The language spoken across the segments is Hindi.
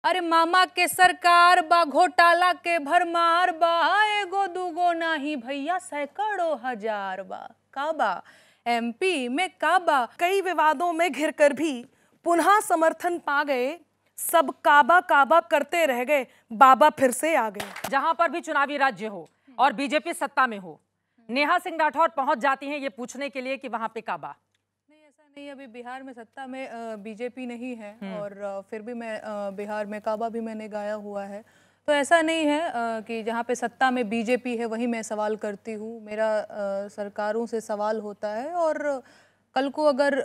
अरे मामा के सरकार बा, घोटाला के भरमार बा, एगो दूगो नाही भैया सैकड़ों हजार बा। काबा एमपी में काबा कई विवादों में घिरकर भी पुनः समर्थन पा गए, सब काबा काबा करते रह गए, बाबा फिर से आ गए। जहां पर भी चुनावी राज्य हो और बीजेपी सत्ता में हो, नेहा सिंह राठौर पहुंच जाती हैं ये पूछने के लिए कि वहां पे काबा। नहीं, अभी बिहार में सत्ता में बीजेपी नहीं है और फिर भी मैं बिहार में काबा भी मैंने गाया हुआ है, तो ऐसा नहीं है कि जहाँ पे सत्ता में बीजेपी है वही मैं सवाल करती हूँ। मेरा सरकारों से सवाल होता है और कल को अगर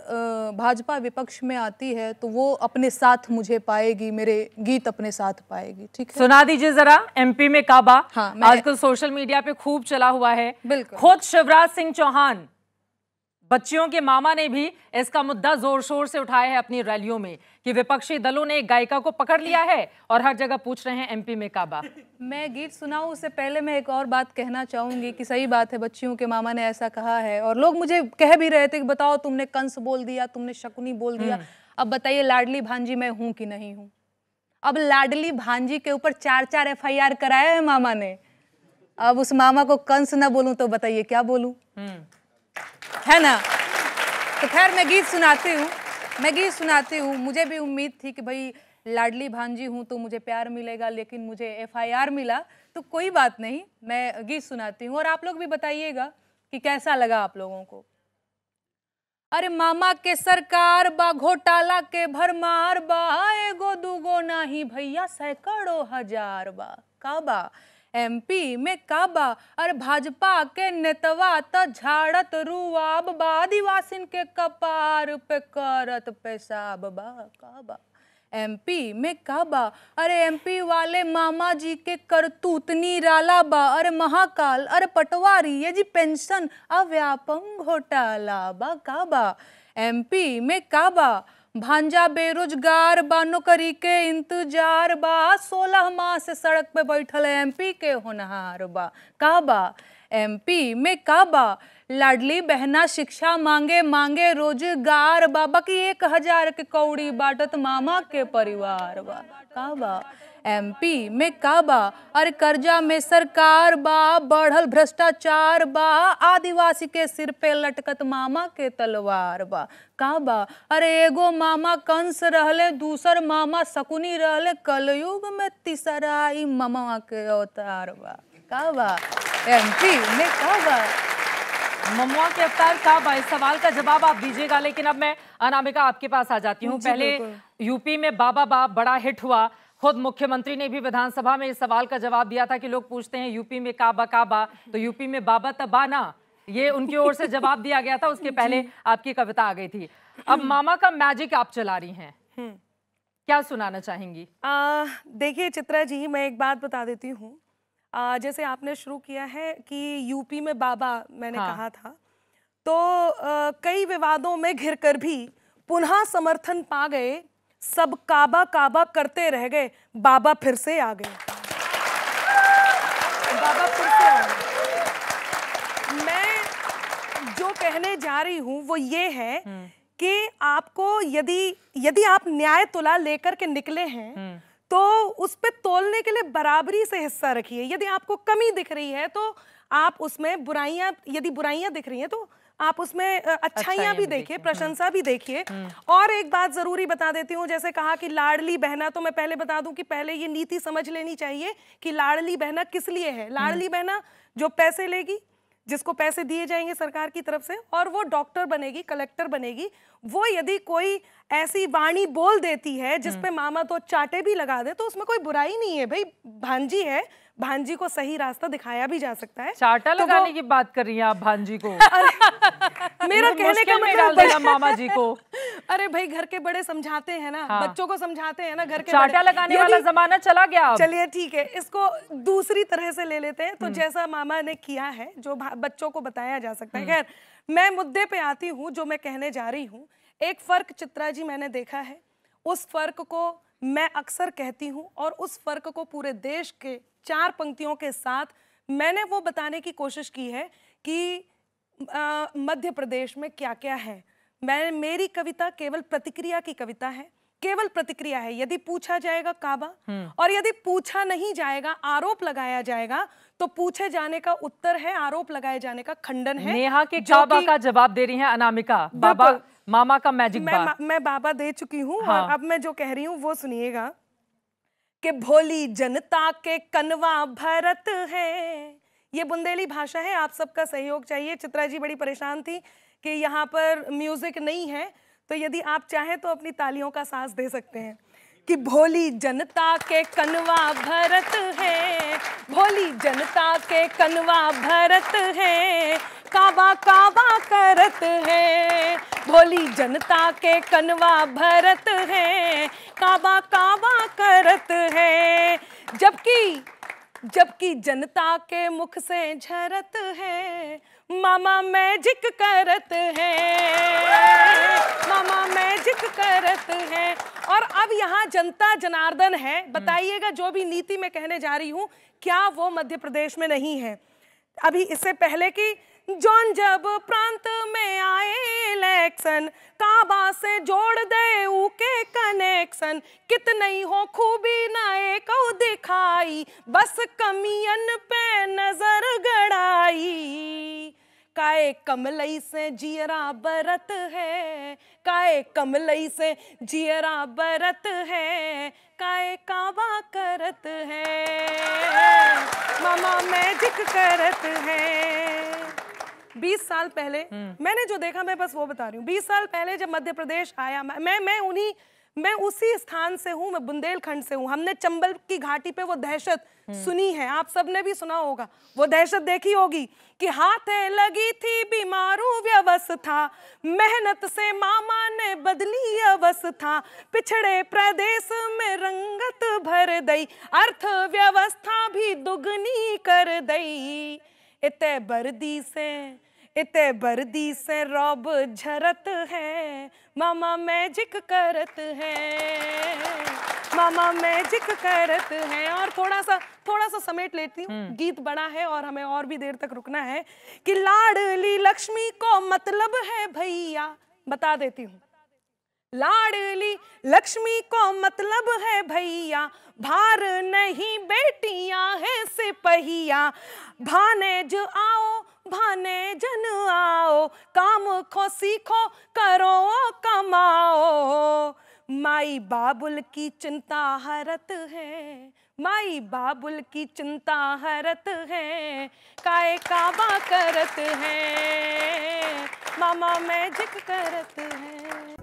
भाजपा विपक्ष में आती है तो वो अपने साथ मुझे पाएगी, मेरे गीत अपने साथ पाएगी। ठीक है, सुना दीजिए जरा एमपी में काबा। हाँ, आजकल सोशल मीडिया पे खूब चला हुआ है। बिल्कुल, खुद शिवराज सिंह चौहान, बच्चियों के मामा ने भी इसका मुद्दा जोर शोर से उठाया है अपनी रैलियों में कि विपक्षी दलों ने एक गायिका को पकड़ लिया है और हर जगह पूछ रहे हैं एमपी में काबा। मैं गीत सुनाऊं उससे पहले मैं एक और बात कहना चाहूंगी कि सही बात है, बच्चियों के मामा ने ऐसा कहा है और लोग मुझे कह भी रहे थे कि बताओ तुमने कंस बोल दिया, तुमने शकुनी बोल दिया, अब बताइए लाडली भांजी मैं हूं कि नहीं हूं। अब लाडली भांजी के ऊपर 4 FIR कराया है मामा ने, अब उस मामा को कंस ना बोलूं तो बताइए क्या बोलूं, है ना। तो खैर मैं गीत सुनाती हूँ। मुझे भी उम्मीद थी कि भाई लाडली भांजी हूँ तो मुझे प्यार मिलेगा, लेकिन मुझे FIR मिला, तो कोई बात नहीं, मैं गीत सुनाती हूँ और आप लोग भी बताइएगा कि कैसा लगा आप लोगों को। अरे मामा के सरकार बा, घोटाला के भरमार बा, एगो दूगो नाही भैया सैकड़ों हजार बा। काबा एमपी में काबा, अरे भाजपा के नेतवा त झाड़त रुआब बा, आदिवासिन के कपार पे करत पेशाब बा। काबा एमपी में काबा, अरे एमपी वाले मामा जी के करतूत निराला बा, अरे महाकाल, अरे पटवारी, ये जी पेंशन अव्यापम घोटाला बा। काबा एमपी में काबा, भांजा बेरोजगार बा, नौकरी के इंतजार बा, 16 माह से सड़क पे बैठल एमपी के होनहार बा। काबा एमपी में काबा, लाडली बहना शिक्षा मांगे मांगे रोजगार बा, बाकी 1000 के कौड़ी बाटत मामा के परिवार बा। काबा एमपी में काबा, अरे कर्जा में सरकार बा, बढ़ल भ्रष्टाचार बा, आदिवासी के सिर पे लटकत मामा के तलवार बा। काबा अरे एगो मामा कंस रहले, दूसर मामा शकुनी रहले, कलयुग में तीसरा ई मामा के अवतार बा। काबा एमपी में काबा, ममुआ के अवतार काबा। इस सवाल का जवाब आप दीजिएगा, लेकिन अब मैं अनामिका आपके पास आ जाती हूँ। पहले यूपी में बाबा बाप बड़ा हिट हुआ, खुद मुख्यमंत्री ने भी विधानसभा में इस सवाल का जवाब दिया था कि लोग पूछते हैं यूपी में काबा काबा, तो यूपी में बाबा तबाना, ये उनकी ओर से जवाब दिया गया था। उसके पहले आपकी कविता आ गई थी। अब मामा का मैजिक आप चला रही हैं, क्या सुनाना चाहेंगी? देखिए चित्रा जी, मैं एक बात बता देती हूँ। जैसे आपने शुरू किया है कि यूपी में बाबा मैंने कहा था, तो कई विवादों में घिरकर भी पुनः समर्थन पा गए, सब काबा काबा करते रह गए, बाबा फिर से आ गए। बाबा फिर से आ गए। मैं जो कहने जा रही हूँ वो ये है कि आपको यदि आप न्याय तुला लेकर के निकले हैं तो उस पे तोलने के लिए बराबरी से हिस्सा रखिए। यदि आपको कमी दिख रही है तो आप उसमें बुराइयां, यदि बुराइयां दिख रही हैं तो आप उसमें अच्छाइयां भी देखिए, प्रशंसा भी देखिए। और एक बात जरूरी बता देती हूँ, जैसे कहा कि लाडली बहना, तो मैं पहले बता दूं कि पहले ये नीति समझ लेनी चाहिए कि लाडली बहना किस लिए है। लाडली बहना जो पैसे लेगी, जिसको पैसे दिए जाएंगे सरकार की तरफ से, और वो डॉक्टर बनेगी, कलेक्टर बनेगी, वो यदि कोई ऐसी वाणी बोल देती है जिसपे मामा तो चाटे भी लगा दे, तो उसमें कोई बुराई नहीं है। भाई भांजी है, भांजी को सही रास्ता दिखाया भी जा सकता है। चाटा तो लगाने की बात कर रही हैं आप भांजी को? मेरा कहने का मतलब मामा जी को, अरे भाई घर के बड़े समझाते हैं ना, बच्चों को समझाते हैं ना घर के चाटा लगाने वाला जमाना चला गया। चलिए ठीक है, इसको दूसरी तरह से ले लेते हैं। तो जैसा मामा ने किया है, जो बच्चों को बताया जा सकता है। खैर, मैं मुद्दे पे आती हूँ, जो मैं कहने जा रही हूँ। एक फर्क चित्रा जी मैंने देखा है, उस फर्क को मैं अक्सर कहती हूँ, और उस फर्क को पूरे देश के 4 पंक्तियों के साथ मैंने वो बताने की कोशिश की है कि मध्य प्रदेश में क्या क्या है। मेरी कविता केवल प्रतिक्रिया की कविता है, केवल प्रतिक्रिया है। यदि पूछा जाएगा काबा और यदि पूछा नहीं जाएगा, आरोप लगाया जाएगा, तो पूछे जाने का उत्तर है, आरोप लगाए जाने का खंडन है। नेहा के काबा का जवाब दे रही हैं अनामिका, बाबा मामा का मैजिक बार। मैं बाबा दे चुकी हूँ। हाँ। और अब मैं जो कह रही हूँ वो सुनिएगा कि भोली जनता के कनवा भरत है। ये बुंदेली भाषा है, आप सबका सहयोग चाहिए। चित्रा जी बड़ी परेशान थी कि यहाँ पर म्यूजिक नहीं है, तो यदि आप चाहें तो अपनी तालियों का साथ दे सकते हैं कि भोली जनता के कनवा भरत है, भोली जनता के कनवा भरत है, काबा काबा करत है, भोली जनता के कनवा भरत है, काबा काबा करत है। जबकि जनता के मुख से झरत है, मामा मैजिक करत है, मामा मैजिक करत है। और अब यहाँ जनता जनार्दन है, बताइएगा जो भी नीति मैं कहने जा रही हूँ क्या वो मध्य प्रदेश में नहीं है। अभी इससे पहले कि जौन जब प्रांत में आए इलेक्शन, काबा से जोड़ दे उके कनेक्शन, कितनी हो खूबी नए को दिखाई, बस कमियन पे नजर गड़ाई। काए कमलई से जियरा बरत है, काए कमलई से जियरा बरत है, काए काबा करत है, मामा मैजिक करत है। 20 साल पहले मैंने जो देखा मैं बस वो बता रही हूँ। 20 साल पहले जब मध्य प्रदेश आया, मैं उसी स्थान से हूँ, मैं बुंदेलखंड से हूँ। हमने चंबल की घाटी पे वो दहशत सुनी है, आप सबने भी सुना होगा, वो दहशत देखी होगी कि हाथे लगी थी बीमारू व्यवस्था, मेहनत से मामा ने बदली अवस्था, पिछड़े प्रदेश में रंगत भर दई, अर्थव्यवस्था भी दुगनी कर दई। इते बर्दी से रौब झरत है, मामा मैजिक करत है, मामा मैजिक करत है। और थोड़ा सा समेट लेती हूँ, गीत बड़ा है और हमें और भी देर तक रुकना है कि लाडली लक्ष्मी को मतलब है भैया, बता देती हूँ। लाडली लक्ष्मी को मतलब है भैया, भार नहीं बेटियां हैं सिपहिया, भानेज आओ भाने जन आओ, काम खो सीखो करो कमाओ, माई बाबुल की चिंता हरत है, माई बाबुल की चिंता हरत है, काए काबा करत है, मामा मैजिक करत है।